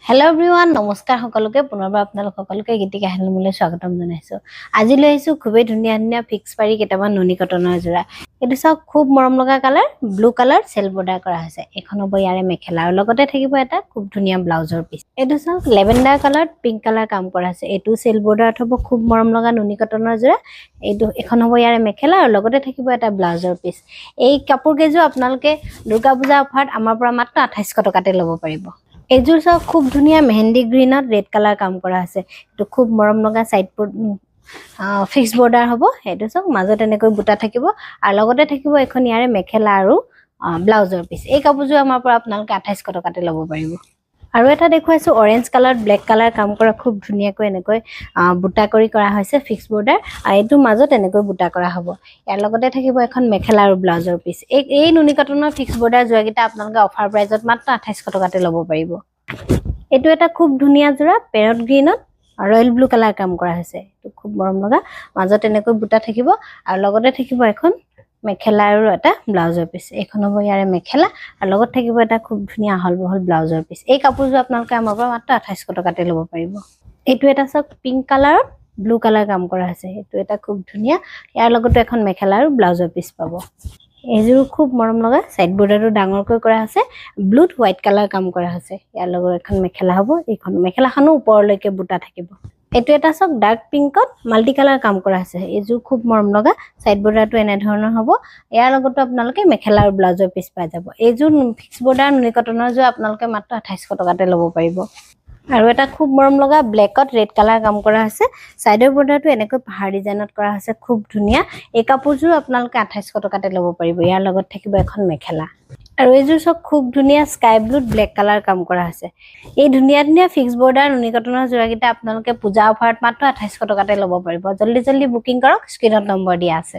Hello' everyone নমস্কাৰ সকলোকে পুনৰবাৰ আপোনালোক সকলোকে গীতিকা হেলমুলৈ স্বাগতম জনাইছো। আজি লৈ আহিছো খুবেই ধুনীয়া ধুনীয়া ফিক্স পাৰি কেইটামান নুনি কটনৰ যোৰা। এইটো চাওক খুব মৰম লগা কালাৰ ব্লু কালাৰ সেল বৰ্ডাৰ কৰা হৈছে। এখন হ'ব ইয়াৰে মেখেলা আৰু লগতে থাকিব এটা খুব ধুনীয়া ব্লাউজৰ পিচ। এইটো চাওক লেভেণ্ডাৰ কালাৰ পিংক কালাৰ কাম কৰা আছে। এইটো সেল বৰ্ডাৰত হ'ব খুব মৰম লগা নুনি কটনৰ যোৰা। এখন হ'ব ইয়াৰে মেখেলা আৰু লগতে থাকিব এটা ব্লাউজৰ পিচ। এই কাপোৰ কেইযোৰ আপোনালোকে দুৰ্গা পূজা অফাৰত আমাৰ পৰা মাত্ৰ 2800 টকাতে ল'ব পাৰিব। এইযোৰ চাওক খুব ধুনীয়া মেহেন্দি গ্ৰীনত ৰেড কালাৰ কাম কৰা আছে। এইটো খুব মৰম লগা সাইড ফিক্স বৰ্ডাৰ হ'ব। এইটো চাওক মাজত এনেকৈ বুটা থাকিব আৰু লগতে থাকিব এখন ইয়াৰে মেখেলা আৰু ব্লাউজৰ পিচ। এই কাপোৰযোৰ আমাৰ পৰা আপোনালোকে 2800 টকাতে ল'ব পাৰিব। আৰু এটা দেখুৱাইছো অৰেঞ্জ কালাৰ ব্লেক কালাৰ কাম কৰা খুব ধুনীয়াকৈ এনেকৈ বুটা কৰি কৰা হৈছে ফিক্স বৰ্ডাৰ আৰু এইটো মাজত এনেকৈ বুটা কৰা হ'ব। ইয়াৰ লগতে থাকিব এখন মেখেলা আৰু ব্লাউজৰ পিচ। এই নুনি কটনৰ ফিক্স বৰ্ডাৰ যোৰাকেইটা আপোনালোকে অফাৰ প্ৰাইজত মাত্ৰ 2800 টকাতে ল'ব পাৰিব। এইটো এটা খুব ধুনীয়া যোৰা পেৰট গ্ৰীনত ৰয়েল ব্লু কালাৰ কাম কৰা হৈছে। এইটো খুব মৰম লগা মাজত এনেকৈ বুটা থাকিব আৰু লগতে থাকিব এখন মেখেলা আৰু এটা ব্লাউজৰ পিচ। এইখন হ'ব ইয়াৰে মেখেলা আৰু লগত থাকিব এটা খুব ধুনীয়া আহল বহল ব্লাউজৰ পিচ। এই কাপোৰযোৰ আপোনালোকে আমাৰ পৰা মাত্ৰ 2800 টকাতে ল'ব পাৰিব। এইটো এটা চাওক পিংক কালাৰত ব্লু কালাৰ কাম কৰা আছে। এইটো এটা খুব ধুনীয়া ইয়াৰ লগতে এখন মেখেলা আৰু ব্লাউজৰ পিচ পাব। এইযোৰ খুব মৰম লগা সাইড বৰ্ডাৰটো ডাঙৰকৈ কৰা আছে ব্লুত হোৱাইট কালাৰ কাম কৰা আছে। ইয়াৰ লগত এখন মেখেলা হ'ব। এইখন মেখেলাখনো ওপৰলৈকে বুটা থাকিব। এইটো এটা চাওক ডাৰ্ক পিংকত মাল্টি কালাৰ কাম কৰা আছে। এইযোৰ খুব মৰম লগা সাইড বৰ্ডাৰটো এনে ধৰণৰ হ'ব। ইয়াৰ লগতে আপোনালোকে মেখেলা আৰু ব্লাউজৰ পিচ পাই যাব। এইযোৰ ফিক্স বৰ্ডাৰ নুনি কটনৰ যোৰ আপোনালোকে মাত্ৰ 2800 টকাতে ল'ব পাৰিব। আৰু এটা খুব মৰম লগা ব্লেকত ৰেড কালাৰ কাম কৰা আছে। সাইডৰ বৰ্ডাৰটো এনেকৈ পাহাৰ ডিজাইনত কৰা হৈছে খুব ধুনীয়া। এই কাপোৰযোৰ আপোনালোকে 2800 টকাতে ল'ব পাৰিব। ইয়াৰ লগত থাকিব এখন মেখেলা আৰু এইযোৰ চব খুব ধুনীয়া স্কাই ব্লুত ব্লেক কালাৰ কাম কৰা আছে। এই ধুনীয়া ধুনীয়া ফিক্স বৰ্ডাৰ নুনি কটনৰ যোৰাকেইটা আপোনালোকে পূজা অফাৰত মাত্ৰ 2800 টকাতে ল'ব পাৰিব। জল্দি জল্দি বুকিং কৰক, স্ক্ৰীনত নম্বৰ দিয়া আছে।